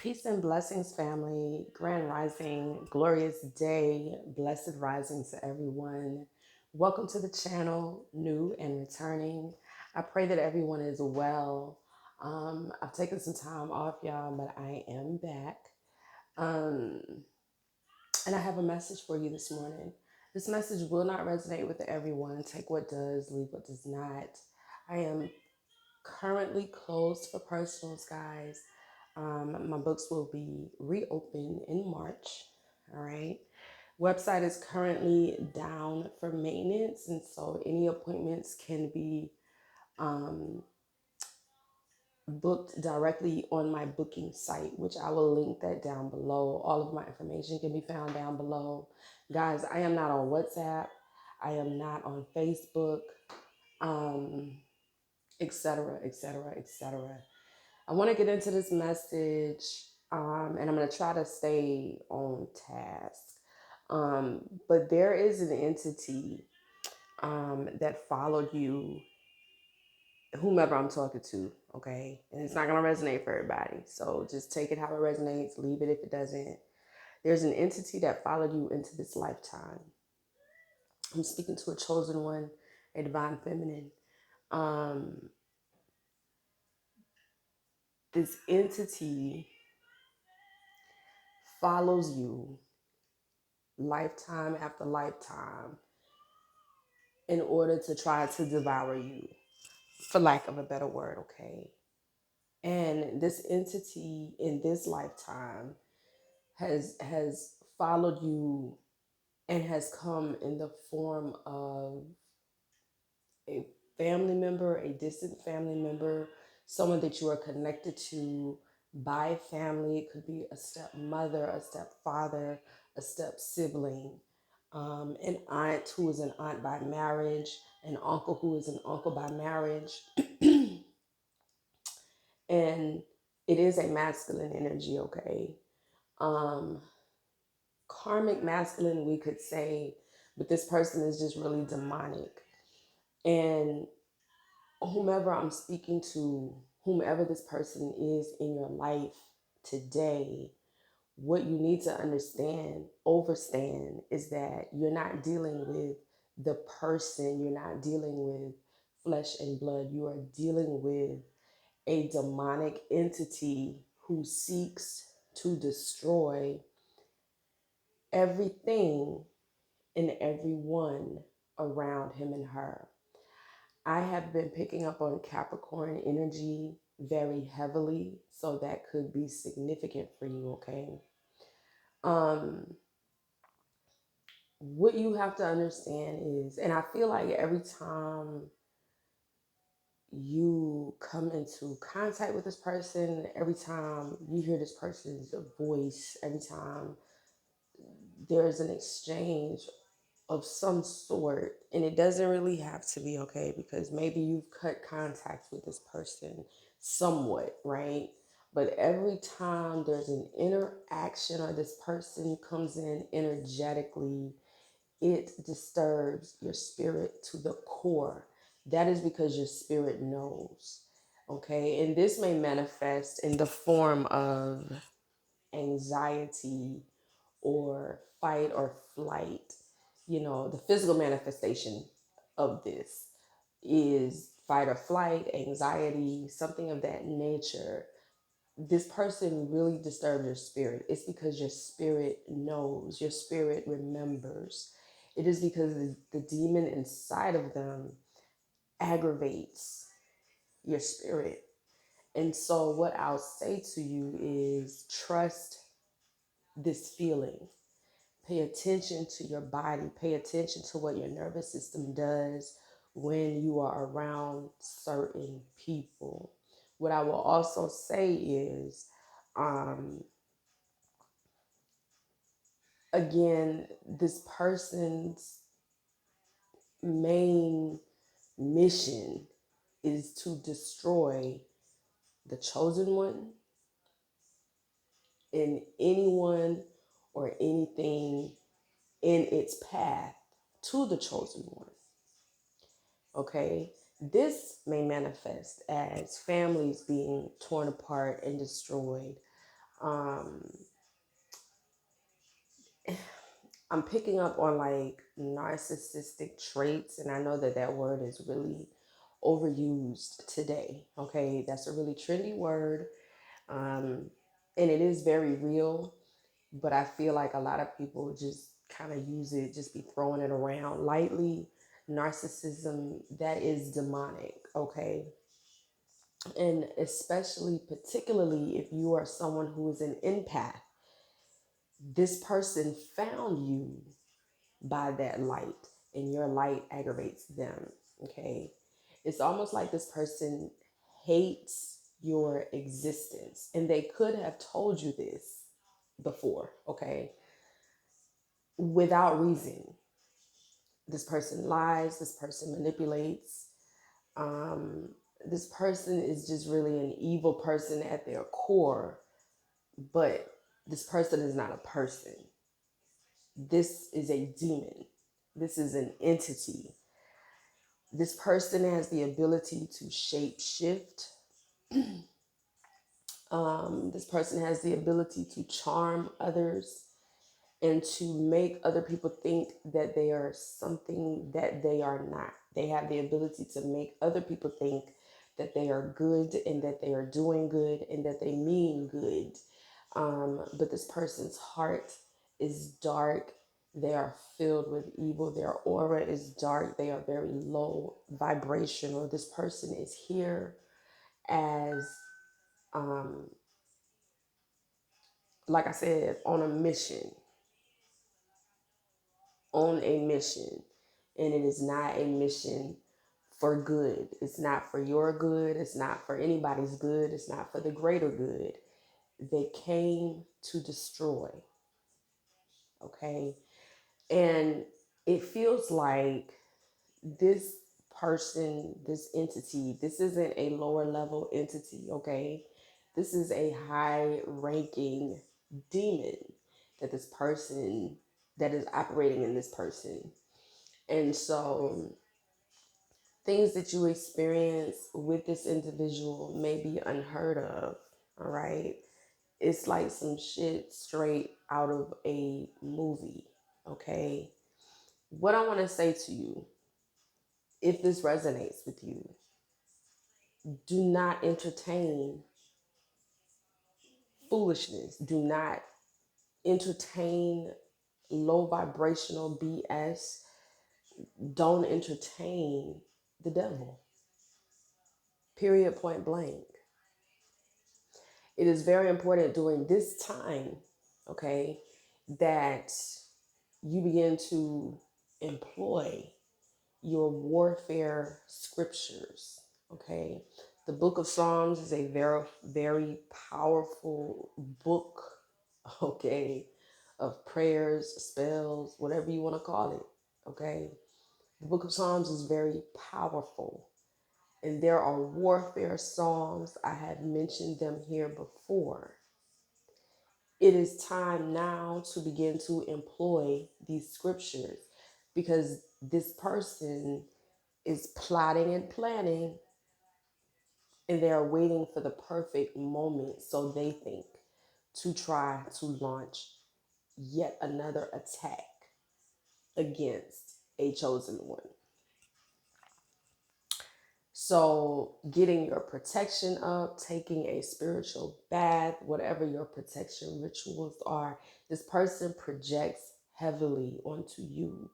Peace and blessings, family. Grand rising, glorious day, blessed rising to everyone. Welcome to the channel, new and returning. I pray that everyone is well. I've taken some time off, y'all, but I am back. Um, and I have a message for you this morning. This message will not resonate with everyone. Take what does, leave what does not. I am currently closed for personals, guys. My books will be reopened in March. All right. Website is currently down for maintenance, and so any appointments can be um, booked directly on my booking site, which I will link that down below. All of my information can be found down below. Guys, I am not on WhatsApp. I am not on Facebook, etc., etc., etc. I want to get into this message, and I'm going to try to stay on task. But there is an entity that followed you, whomever I'm talking to, okay? And it's not going to resonate for everybody. So just take it how it resonates, leave it if it doesn't. There's an entity that followed you into this lifetime. I'm speaking to a chosen one, a divine feminine. Um, this entity follows you lifetime after lifetime in order to try to devour you, for lack of a better word, okay? And this entity in this lifetime has followed you and has come in the form of a family member, a distant family member, someone that you are connected to by family. It could be a stepmother, a stepfather, a step sibling, an aunt who is an aunt by marriage, an uncle who is an uncle by marriage. And it is a masculine energy, okay? Um, Karmic masculine, we could say, but this person is just really demonic. And whomever I'm speaking to, whomever this person is in your life today, what you need to understand, overstand, is that you're not dealing with the person, you're not dealing with flesh and blood, you are dealing with a demonic entity who seeks to destroy everything and everyone around him and her. I have been picking up on Capricorn energy very heavily, so that could be significant for you, okay? Um, what you have to understand is, and I feel like every time you come into contact with this person, every time you hear this person's voice, every time there's an exchange of some sort, and it doesn't really have to be, okay, because maybe you've cut contact with this person somewhat, right? But every time there's an interaction or this person comes in energetically, it disturbs your spirit to the core. That is because your spirit knows, okay? And this may manifest in the form of anxiety or fight or flight. You know, the physical manifestation of this is fight or flight, anxiety, something of that nature. This person really disturbed your spirit. It's because your spirit knows, your spirit remembers. It is because the demon inside of them aggravates your spirit. And so, what I'll say to you is trust this feeling. Pay attention to your body. Pay attention to what your nervous system does when you are around certain people. What I will also say is, um, again, this person's main mission is to destroy the chosen one and anyone or anything in its path to the chosen one. Okay, this may manifest as families being torn apart and destroyed, Um, I'm picking up on like narcissistic traits, and I know that that word is really overused today. Okay, that's a really trendy word, um, and it is very real. But I feel like a lot of people just kind of use it, just be throwing it around lightly. Narcissism, that is demonic. Okay, and especially, particularly if you are someone who is an empath, this person found you by that light, and your light aggravates them. Okay, it's almost like this person hates your existence, and they could have told you this before. Okay, without reason. This person lies, this person manipulates, um, this person is just really an evil person at their core, but this person is not a person. This is a demon. This is an entity. This person has the ability to shape shift. This person has the ability to charm others and to make other people think that they are something that they are not. They have the ability to make other people think that they are good and that they are doing good and that they mean good. But this person's heart is dark. They are filled with evil. Their aura is dark. They are very low vibrational. This person is here as, um, like I said, on a mission, and it is not a mission for good. It's not for your good. It's not for anybody's good. It's not for the greater good. They came to destroy. Okay, and it feels like this person, this entity, this isn't a lower level entity. Okay, this is a high ranking demon that this person, that is operating in this person. And so things that you experience with this individual may be unheard of. All right. It's like some shit straight out of a movie. Okay. What I want to say to you, if this resonates with you, do not entertain foolishness. Do not entertain low vibrational BS. Don't entertain the devil. Period, point blank. It is very important during this time, okay, that you begin to employ your warfare scriptures, okay? The book of Psalms is a very, very powerful book, okay, of prayers, spells, whatever you want to call it, okay? The book of Psalms is very powerful. And there are warfare songs. I have mentioned them here before. It is time now to begin to employ these scriptures, because this person is plotting and planning, and they are waiting for the perfect moment, so they think, to try to launch yet another attack against a chosen one. So, getting your protection up, taking a spiritual bath, whatever your protection rituals are, this person projects heavily onto you.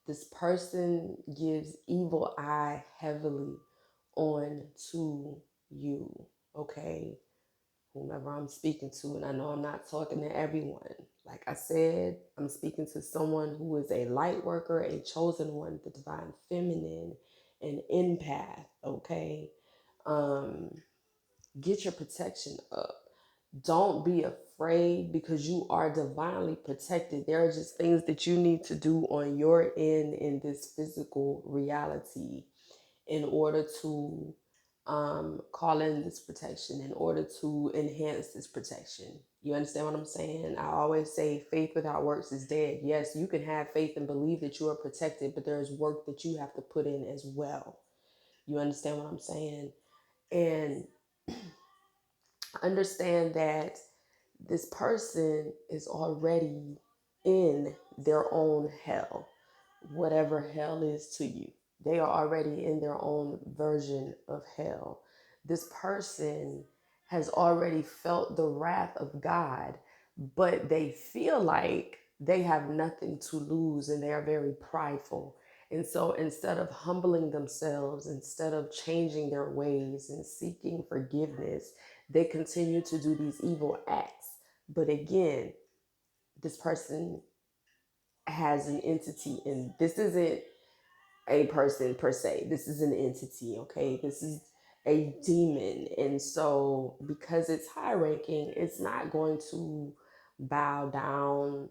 This person gives evil eye heavily onto you. Okay, whomever I'm speaking to, and I know I'm not talking to everyone. Like I said, I'm speaking to someone who is a light worker, a chosen one, the divine feminine, an empath. Okay, um, get your protection up. Don't be afraid, because you are divinely protected. There are just things that you need to do on your end in this physical reality in order to call in this protection, in order to enhance this protection. You understand what I'm saying? I always say faith without works is dead. Yes, you can have faith and believe that you are protected, but there's work that you have to put in as well. You understand what I'm saying? And understand that this person is already in their own hell, whatever hell is to you. They are already in their own version of hell. This person has already felt the wrath of God, but they feel like they have nothing to lose and they are very prideful. And so instead of humbling themselves, instead of changing their ways and seeking forgiveness, they continue to do these evil acts. But again, this person has an entity, and this isn't a person per se. This is an entity, okay? This is a demon. And so, because it's high ranking, it's not going to bow down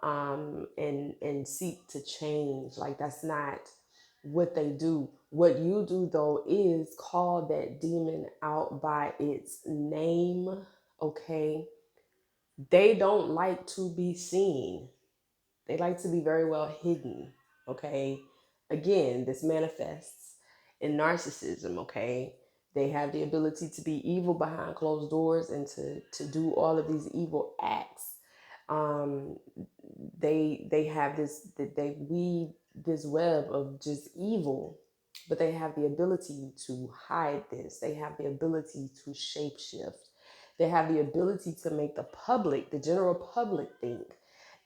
and seek to change. Like, that's not what they do. What you do, though, is call that demon out by its name, okay? They don't like to be seen, they like to be very well hidden, okay? Again, this manifests in narcissism, okay? They have the ability to be evil behind closed doors and to do all of these evil acts. Um, they have this, they weave this web of just evil, but they have the ability to hide this. They have the ability to shapeshift. They have the ability to make the public, the general public, think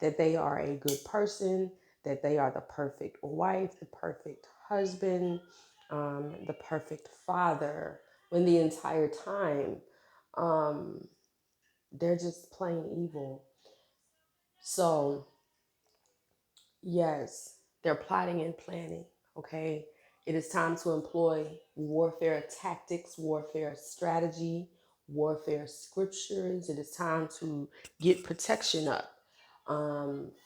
that they are a good person, that they are the perfect wife, the perfect husband, the perfect father, when the entire time um, they're just plain evil. So, yes, they're plotting and planning, okay? It is time to employ warfare tactics, warfare strategy, warfare scriptures. It is time to get protection up.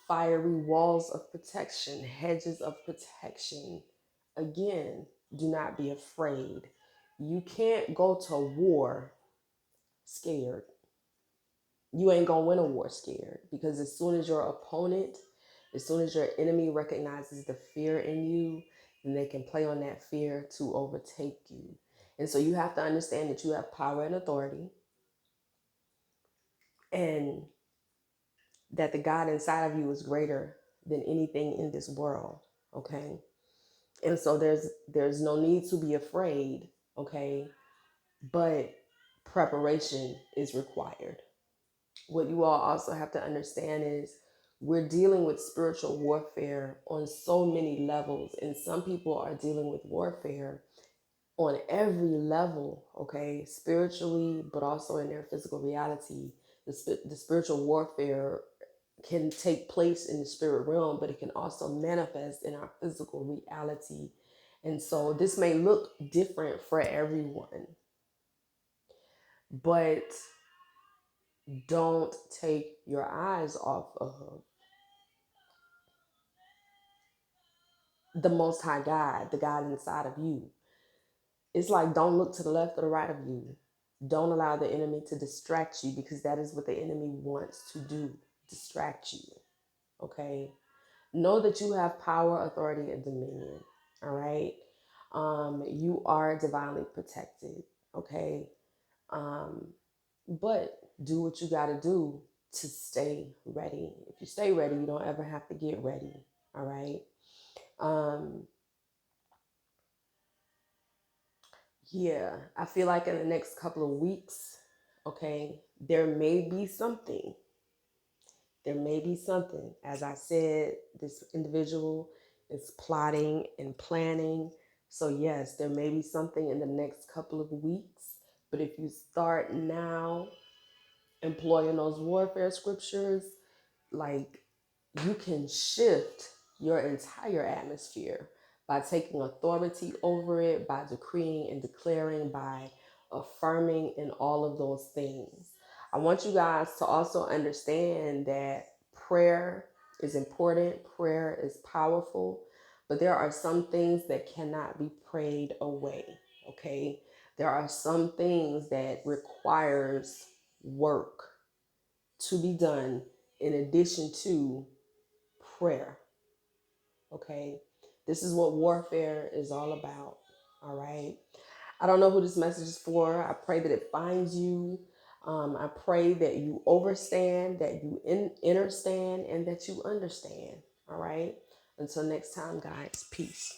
Fiery walls of protection, hedges of protection. Again, do not be afraid. You can't go to war scared. You ain't gonna win a war scared, because as soon as your opponent, as soon as your enemy recognizes the fear in you, then they can play on that fear to overtake you. And so you have to understand that you have power and authority, and that the God inside of you is greater than anything in this world. Okay. And so there's no need to be afraid, okay? But preparation is required. What you all also have to understand is we're dealing with spiritual warfare on so many levels, and some people are dealing with warfare on every level, okay, spiritually, but also in their physical reality. The spiritual warfare can take place in the spirit realm, but it can also manifest in our physical reality. And so this may look different for everyone, but don't take your eyes off of the Most High God, the God inside of you. It's like, don't look to the left or the right of you. Don't allow the enemy to distract you, because that is what the enemy wants to do, distract you. Okay? Know that you have power, authority, and dominion. All right? You are divinely protected. Okay? But do what you got to do to stay ready. If you stay ready, you don't ever have to get ready. All right? Um, Yeah, I feel like in the next couple of weeks, okay, there may be something. There may be something. As I said, this individual is plotting and planning. So, yes, there may be something in the next couple of weeks. But if you start now employing those warfare scriptures, like, you can shift your entire atmosphere by taking authority over it, by decreeing and declaring, by affirming, and all of those things. I want you guys to also understand that prayer is important, prayer is powerful, but there are some things that cannot be prayed away, okay? There are some things that requires work to be done in addition to prayer. Okay. This is what warfare is all about. All right. I don't know who this message is for. I pray that it finds you. I pray that you overstand, that you understand, and that you understand. All right. Until next time, guys. Peace.